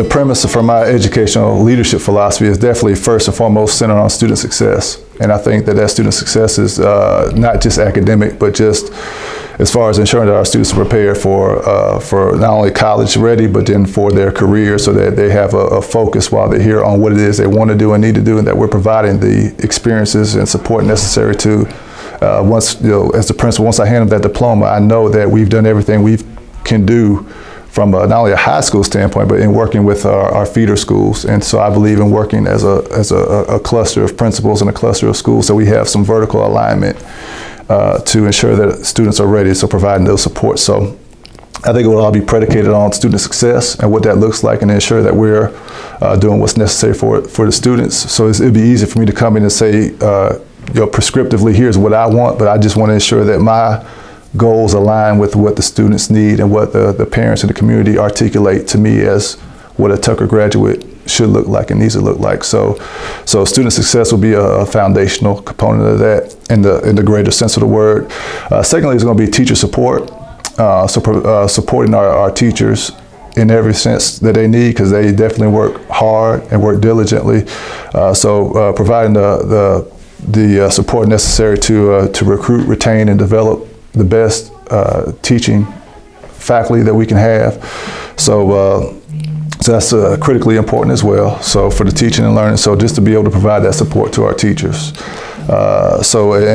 the premise for my educational leadership philosophy is definitely first and foremost centered on student success. And I think that student success is not just academic, but just as far as ensuring that our students are prepared for not only college ready, but then for their career, so that they have a focus while they're here on what it is they want to do and need to do, and that we're providing the experiences and support necessary to, once, as the principal, once I hand them that diploma, I know that we've done everything we can do from not only a high school standpoint, but in working with our feeder schools. And so I believe in working as a cluster of principals and a cluster of schools, so we have some vertical alignment to ensure that students are ready, so providing those supports. So I think it will all be predicated on student success and what that looks like, and ensure that we're doing what's necessary for the students. So it'd be easy for me to come in and say, prescriptively, here's what I want, but I just want to ensure that my goals align with what the students need and what the parents and the community articulate to me as what a Tucker graduate should look like and needs to look like. So student success will be a foundational component of that in the greater sense of the word. Secondly, is going to be teacher support. Supporting our teachers in every sense that they need, because they definitely work hard and work diligently. Providing the support necessary to recruit, retain, and develop the best teaching faculty that we can have. So that's critically important as well. So for the teaching and learning, so just to be able to provide that support to our teachers. Lastly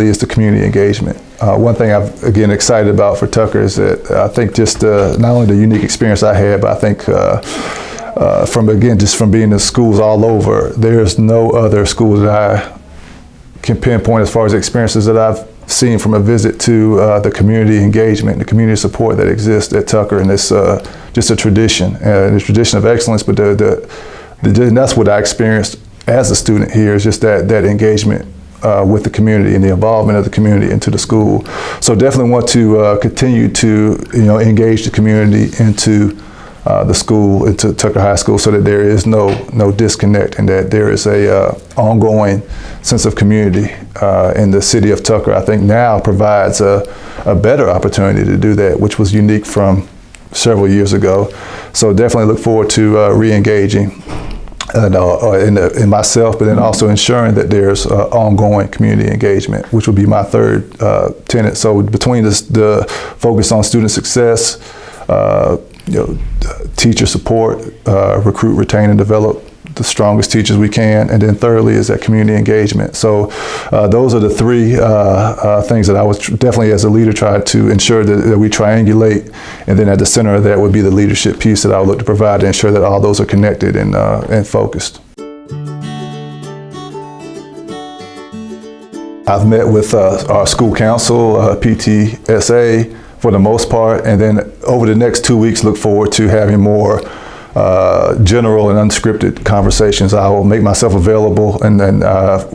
is the community engagement. One thing I'm again excited about for Tucker is that I think just not only the unique experience I had, but I think from being in schools all over, there's no other school that I can pinpoint as far as experiences that I've seen from a visit to the community engagement and the community support that exists at Tucker. And it's just a tradition, and a tradition of excellence, but that's what I experienced as a student here, is just that engagement with the community and the involvement of the community into the school. So definitely want to continue to engage the community into the school, into Tucker High School, so that there is no disconnect, and that there is a ongoing sense of community in the city of Tucker. I think now provides a better opportunity to do that, which was unique from several years ago. So definitely look forward to re-engaging in myself, but then also ensuring that there's ongoing community engagement, which would be my third tenet. So between the focus on student success, teacher support, recruit, retain, and develop the strongest teachers we can, and then thirdly is that community engagement. So those are the three things that I was definitely, as a leader, try to ensure that we triangulate, and then at the center of that would be the leadership piece that I would look to provide to ensure that all those are connected and focused. I've met with our school council, PTSA, for the most part, and then over the next 2 weeks look forward to having more general and unscripted conversations. I will make myself available and then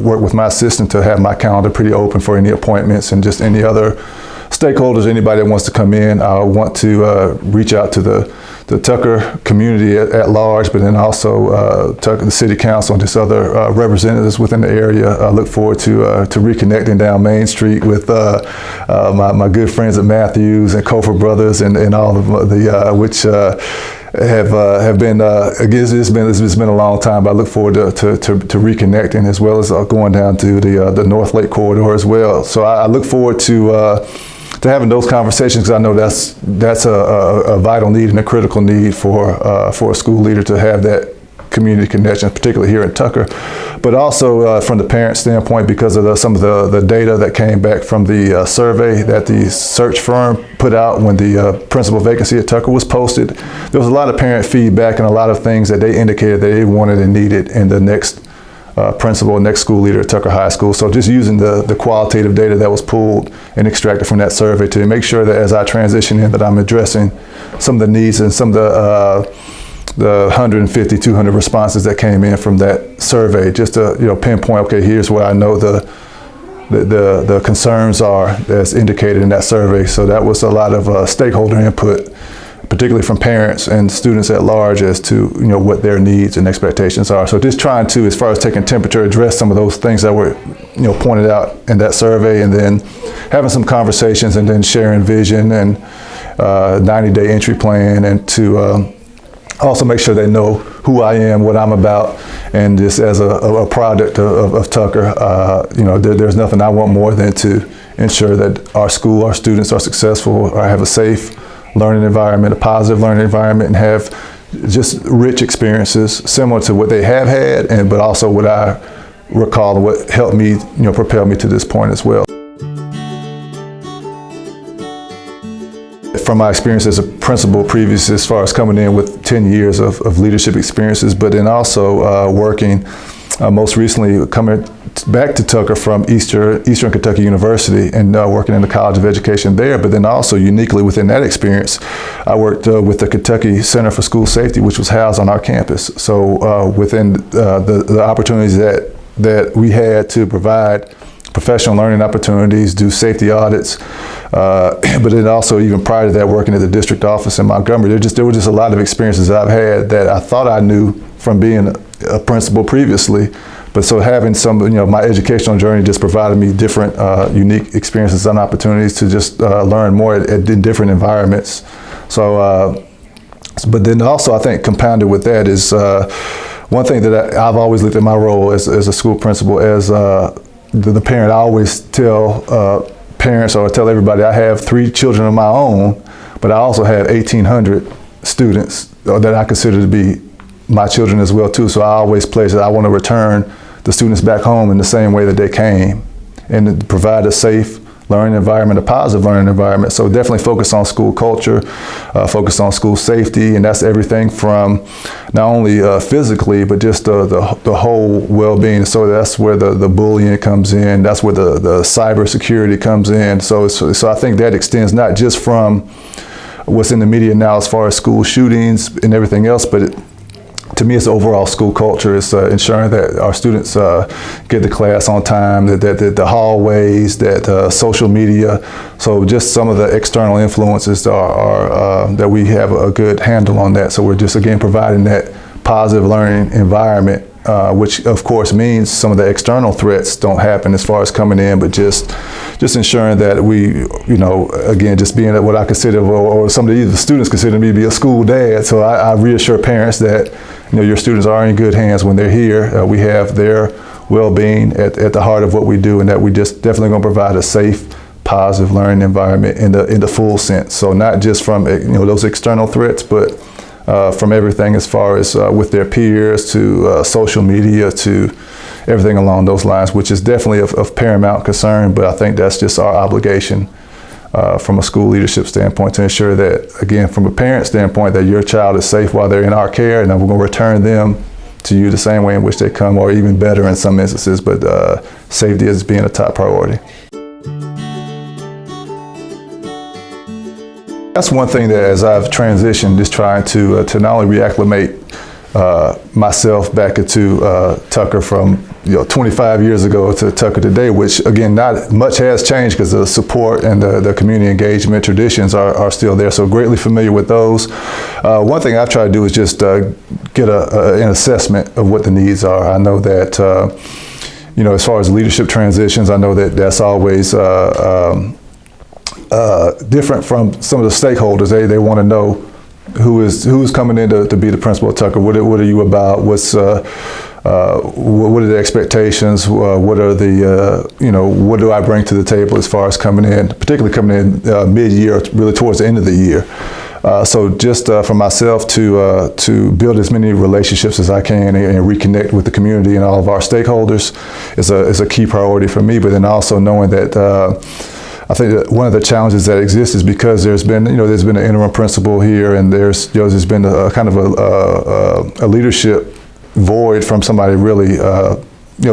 work with my assistant to have my calendar pretty open for any appointments and just any other stakeholders, anybody that wants to come in. I want to reach out to the Tucker community at large, but then also Tucker, the City Council, and just other representatives within the area. I look forward to reconnecting down Main Street with my good friends at Matthews and Kofor Brothers and all of the which have been again, it's been a long time, but I look forward to reconnecting, as well as going down to the North Lake corridor as well. So I look forward to having those conversations, because I know that's a vital need and a critical need for a school leader to have that community connection, particularly here in Tucker, but also from the parent standpoint, because of some of the data that came back from the survey that the search firm put out when the principal vacancy at Tucker was posted. There was a lot of parent feedback and a lot of things that they indicated that they wanted and needed in the next principal, next school leader at Tucker High School. So just using the qualitative data that was pulled and extracted from that survey to make sure that as I transition in, that I'm addressing some of the needs and some of the 150, 200 responses that came in from that survey, just to pinpoint, okay, here's where I know the concerns are that's indicated in that survey. So that was a lot of stakeholder input, particularly from parents and students at large, as to what their needs and expectations are. So just trying to, as far as taking temperature, address some of those things that were pointed out in that survey, and then having some conversations, and then sharing vision and 90-day entry plan, and to also make sure they know who I am, what I'm about, and just as a product of Tucker, there's nothing I want more than to ensure that our school, our students are successful, or have a safe learning environment, a positive learning environment, and have just rich experiences similar to what they have had, but also what I recall and what helped me, propel me to this point as well. From my experience as a principal previous, as far as coming in with 10 years of leadership experiences, but then also working most recently coming back to Tucker from Eastern Kentucky University, and working in the College of Education there, but then also uniquely within that experience, I worked with the Kentucky Center for School Safety, which was housed on our campus. So within the opportunities that we had to provide professional learning opportunities, do safety audits, but then also even prior to that, working at the district office in Montgomery, there were just a lot of experiences that I've had that I thought I knew from being a principal previously. But so having some, my educational journey just provided me different unique experiences and opportunities to just learn more in different environments. So, but then also I think compounded with that is one thing that I've always looked at my role as a school principal as the parent. I always tell parents, or tell everybody, I have 3 children of my own, but I also have 1,800 students that I consider to be my children as well too. So I always pledge that I want to return the students back home in the same way that they came, and to provide a safe learning environment, a positive learning environment. So definitely focus on school culture, focus on school safety, and that's everything from not only physically, but just the whole well-being. So that's where the bullying comes in, that's where the cyber security comes in. So I think that extends not just from what's in the media now as far as school shootings and everything else, but to me, it's overall school culture. It's ensuring that our students get to class on time, that the hallways, that social media. So just some of the external influences are that we have a good handle on that. So we're just, again, providing that positive learning environment, which of course means some of the external threats don't happen as far as coming in, but just ensuring that we, again, just being at what I consider, or some of the students consider me to be a school dad. So I reassure parents that, your students are in good hands when they're here. We have their well-being at the heart of what we do, and that we just definitely going to provide a safe, positive learning environment in the full sense. So not just from those external threats, but from everything as far as with their peers to social media to everything along those lines, which is definitely of paramount concern. But I think that's just our obligation from a school leadership standpoint, to ensure that, again, from a parent standpoint, that your child is safe while they're in our care, and then we're going to return them to you the same way in which they come, or even better in some instances. But safety is being a top priority. That's one thing that, as I've transitioned, is trying to not only reacclimate myself back into Tucker from 25 years ago to Tucker today, which again, not much has changed because the support and the community engagement traditions are still there. So greatly familiar with those. One thing I've tried to do is just get an assessment of what the needs are. I know that as far as leadership transitions, I know that that's always different from some of the stakeholders. They want to know who's coming in to be the principal at Tucker. What are you about? What are the expectations? What are the what do I bring to the table as far as coming in, particularly coming in mid-year, really towards the end of the year. So just for myself to build as many relationships as I can and reconnect with the community and all of our stakeholders is a key priority for me. But then also knowing that I think that one of the challenges that exists is because there's been an interim principal here, and there's been a kind of a leadership void from somebody really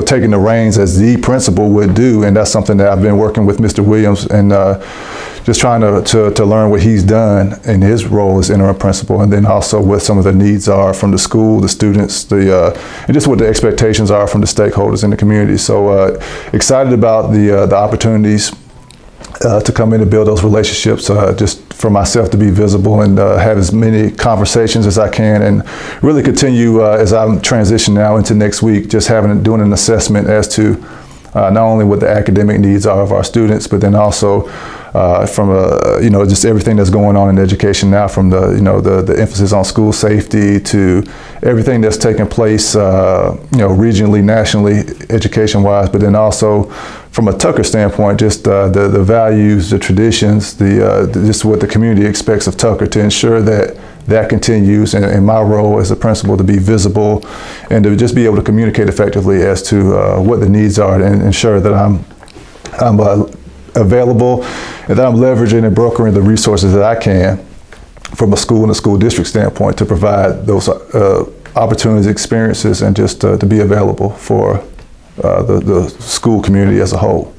taking the reins as the principal would do, and that's something that I've been working with Mr. Williams and just trying to learn what he's done in his role as interim principal, and then also what some of the needs are from the school, the students, and just what the expectations are from the stakeholders in the community. So excited about the opportunities to come in and build those relationships, just for myself to be visible and have as many conversations as I can, and really continue as I'm transitioning now into next week, just doing an assessment as to not only what the academic needs are of our students, but then also from just everything that's going on in education now, from the emphasis on school safety to everything that's taking place regionally, nationally, education-wise, but then also from a Tucker standpoint, just the values, the traditions, just what the community expects of Tucker, to ensure that continues, and my role as a principal to be visible and to just be able to communicate effectively as to what the needs are, and ensure that I'm available and that I'm leveraging and brokering the resources that I can from a school and a school district standpoint to provide those opportunities, experiences, and just to be available for the school community as a whole.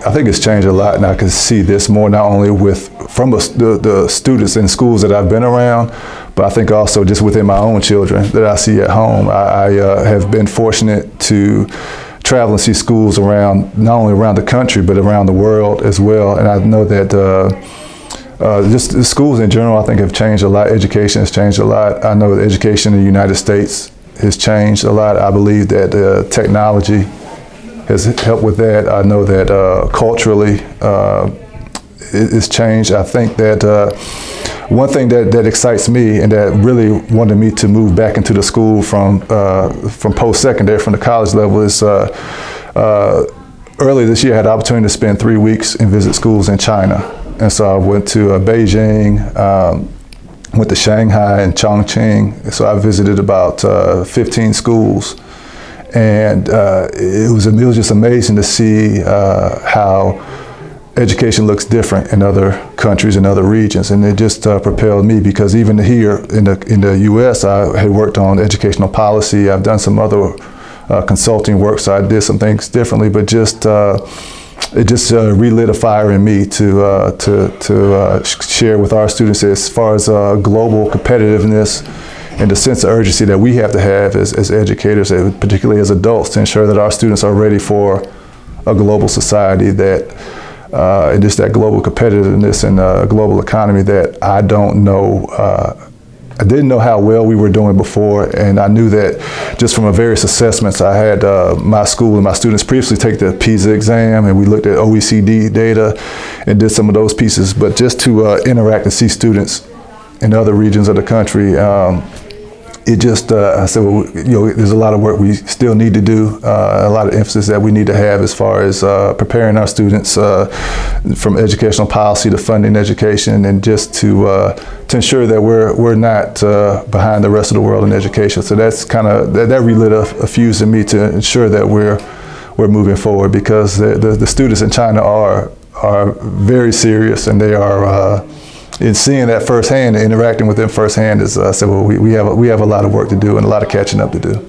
I think it's changed a lot, and I can see this more not only from the students in schools that I've been around, but I think also just within my own children that I see at home. I have been fortunate to travel and see schools around, not only around the country, but around the world as well. And I know that just the schools in general, I think, have changed a lot. Education has changed a lot. I know that education in the United States has changed a lot. I believe that technology has helped with that. I know that culturally it's changed. I think that one thing that excites me and that really wanted me to move back into the school from post-secondary, from the college level, is earlier this year I had the opportunity to spend 3 weeks and visit schools in China. And so I went to Beijing, went to Shanghai and Chongqing. So I visited about 15 schools. And it was just amazing to see how education looks different in other countries and other regions, and it just propelled me, because even here in the U.S. I had worked on educational policy. I've done some other consulting work, so I did some things differently. But it just relit a fire in me to share with our students as far as global competitiveness and the sense of urgency that we have to have as educators, particularly as adults, to ensure that our students are ready for a global society, and just that global competitiveness and global economy that I didn't know how well we were doing before. And I knew that just from various assessments. I had my school and my students previously take the PISA exam, and we looked at OECD data and did some of those pieces. But just to interact and see students in other regions of the country, it just, I said, well, there's a lot of work we still need to do, a lot of emphasis that we need to have as far as preparing our students from educational policy to funding education, and just to ensure that we're not behind the rest of the world in education. So that's kind of, that relit a fuse in me to ensure that we're moving forward, because the students in China are very serious, and they are, in seeing that firsthand, interacting with them firsthand, is I said, well, we have a lot of work to do and a lot of catching up to do.